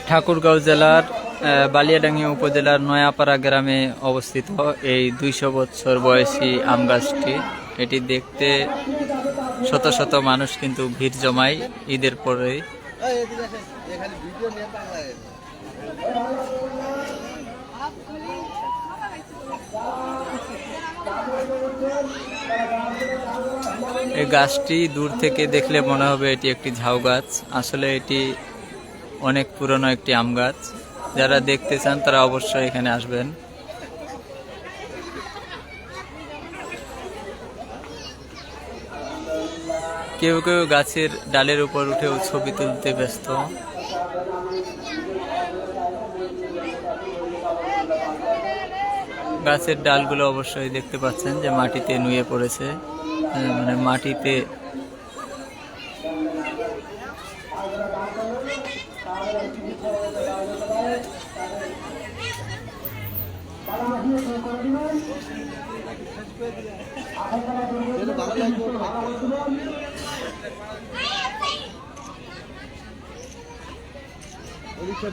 ঠাকুরগাঁও জেলার বালিয়াডাঙ্গি উপজেলার নয়াপাড়া গ্রামে অবস্থিত এই 200 বছর বয়সী আম গাছটি। এটি দেখতে শত শত মানুষ কিন্তু ভিড় জমায় ঈদের পরে। এই গাছটি দূর থেকে দেখলে মনে হবে এটি একটি ঝাউ গাছ, আসলে এটি অনেক পুরনো একটি আম গাছ। যারা দেখতে চান তারা অবশ্যই এখানে আসবেন। কেউ কেউ গাছের ডালের উপর উঠেও ছবি তুলতে ব্যস্ত। গাছের ডালগুলো অবশ্যই দেখতে পাচ্ছেন যে মাটিতে নুয়ে পড়েছে, মানে মাটিতে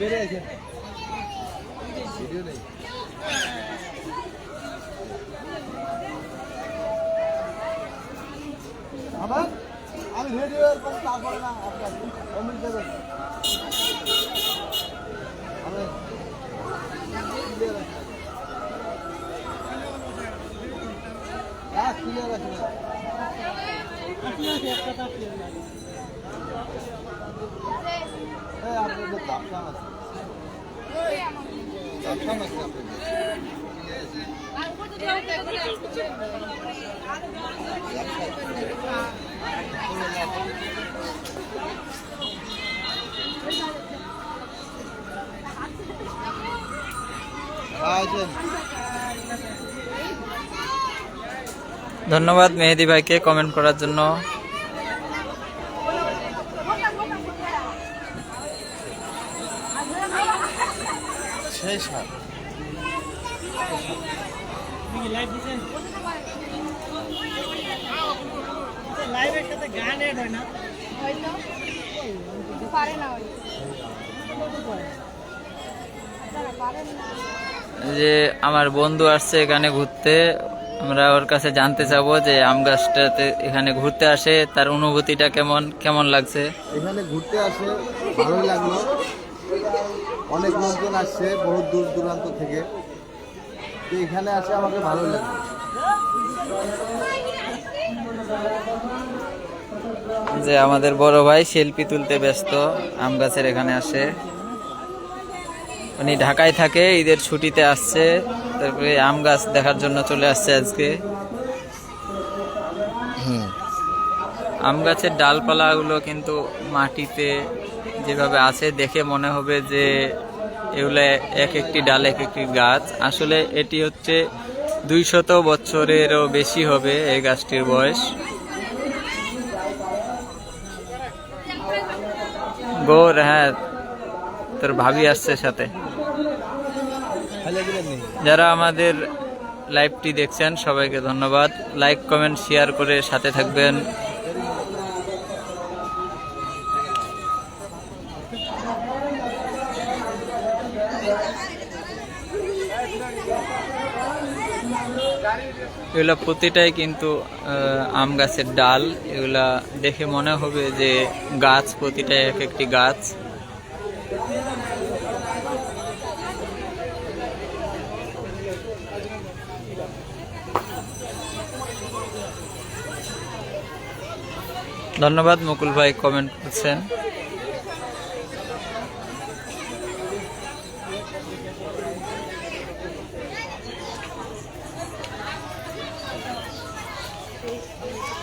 বেড়ে আছে ভিডিও নেই। আমি ভিডিও তারপরে না কমেন্ট দেবেন। ক্লিয়ার আছে আপনাদের তাপসাম আছে, তাপসাম আছে আপনাদের। ধন্যবাদ মেহেদি ভাইকে কমেন্ট করার জন্য। যে আমার বন্ধু আসছে এখানে ঘুরতে, আমরা ওর কাছে জানতে চাবো যে আম গাছটাতে এখানে ঘুরতে আসে তার অনুভূতিটা কেমন লাগছে। এখানে ঘুরতে আসে ভালোই লাগলো, অনেক লোকজন আসছে বহু দূর দূরান্ত থেকে, তো এখানে আসে আমাকে ভালোই লাগলো। যে আমাদের বড় ভাই সেলফি তুলতে ব্যস্ত, আম গাছের এখানে আসে। উনি ঢাকায় থাকে, ঈদের ছুটিতে আসছে, তারপরে আম গাছ দেখার জন্য চলে আসছে আজকে। আম গাছের ডালপালাগুলো কিন্তু মাটিতে যেভাবে আছে দেখে মনে হবে যে এগুলো এক একটি ডাল এক একটি গাছ। আসলে এটি হচ্ছে 200 বছরেরও বেশি হবে এই গাছটির বয়স। গোর, হ্যাঁ তোর ভাবি আসছে সাথে। যারা আমাদের লাইভটি দেখছেন সবাইকে ধন্যবাদ, লাইক কমেন্ট শেয়ার করে সাথে থাকবেন। এগুলা প্রতিটাই কিন্তু আম গাছের ডাল, এগুলা দেখে মনে হবে যে গাছ, প্রতিটাই এক একটি গাছ। ধন্যবাদ মুকুল ভাই কমেন্ট করছেন।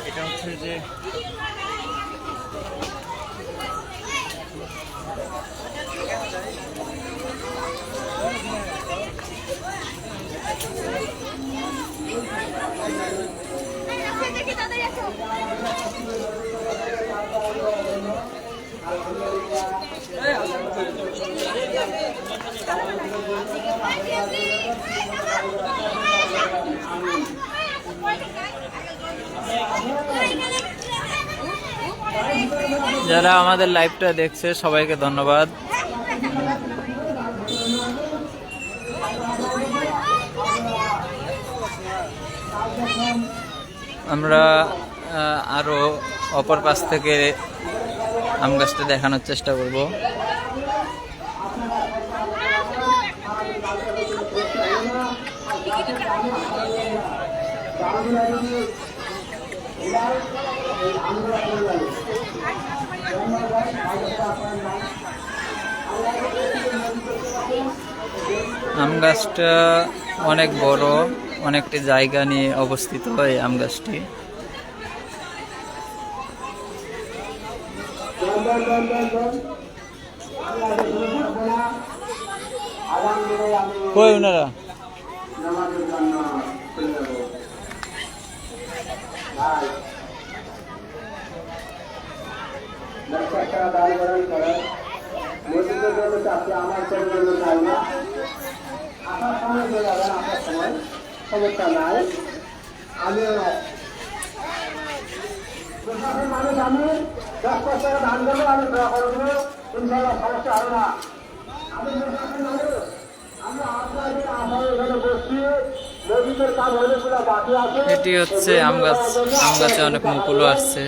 এটা হচ্ছে যে যারা আমাদের লাইভটা দেখছে সবাইকে ধন্যবাদ। আমরা আরো অপর পাশ থেকে আম গাছটা দেখানোর চেষ্টা করব। আম গাছটা অনেক বড়, অনেকটি জায়গা নিয়ে অবস্থিত হয় আম গাছটি। কই ওনারা? এটি হচ্ছে আম গাছ। আম গাছে অনেক মুকুলও আসছে।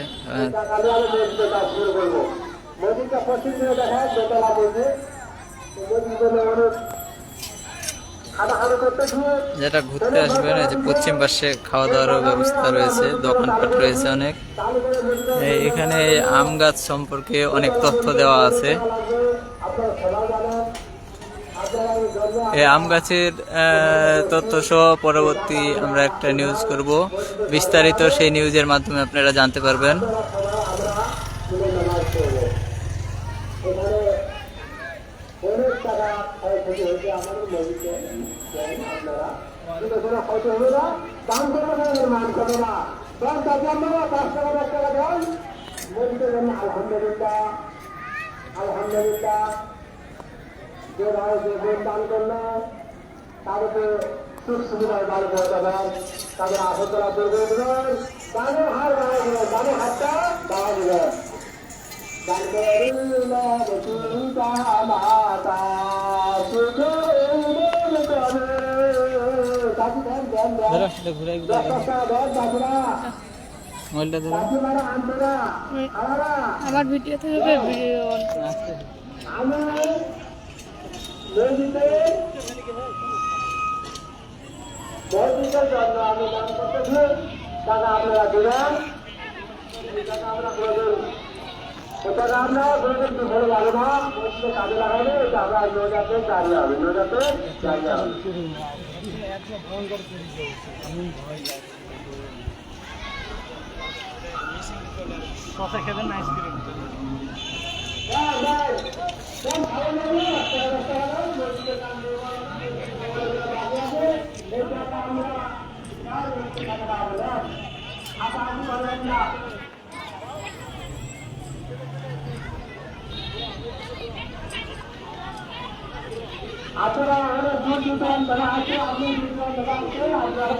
যেটা ঘুরতে আসবেন, যে পশ্চিম পাশে খাওয়া দাওয়ার ব্যবস্থা রয়েছে, দোকানপাট রয়েছে অনেক। এখানে আম গাছ সম্পর্কে অনেক তথ্য দেওয়া আছে। এই আম গাছের তথ্য সহ পরবর্তী আমরা একটা নিউজ করব, বিস্তারিত সেই নিউজের মাধ্যমে আপনারা জানতে পারবেন। আলহামদুলিল্লাহ যে ভাই যে ভোট দান করলেন তাদেরকে সুখ সুবিধায় দান করে দেবেন, তাদের আশা দূর করে দেবেন, দানের হার বাড়াই দেবেন, দানের হাতটা বাড়াই দেবেন। দান আমার ভিডিও থেকে ভিডিও আমি মসজিদের জন্য আমি দান করতেছি, টাকা আপনারা দেবেন। টাকা আমরা কোনোদিন বিফলে যাবে না, মসজিদে কাজে লাগাবে, এটা আমরা নৌজাতে জারি হবে, নৌজাতে জারি হবে। খেবেন না আইসক্রিম? আপনারা আমাদের দুধ দিতেন, তারা আছে আপনি দিতেন, তারা আছে আপনারা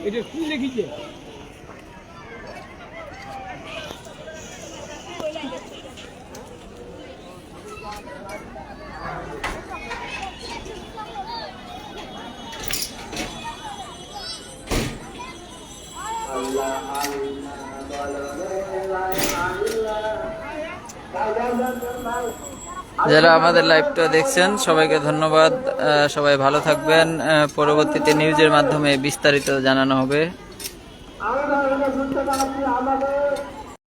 এটা কি লিখিছে? যারা আমাদের লাইভটা দেখছেন সবাইকে ধন্যবাদ। সবাই ভালো থাকবেন। পরবর্তীতে নিউজের মাধ্যমে বিস্তারিত জানানো হবে। আমরা বুঝতে পারছি আমাদের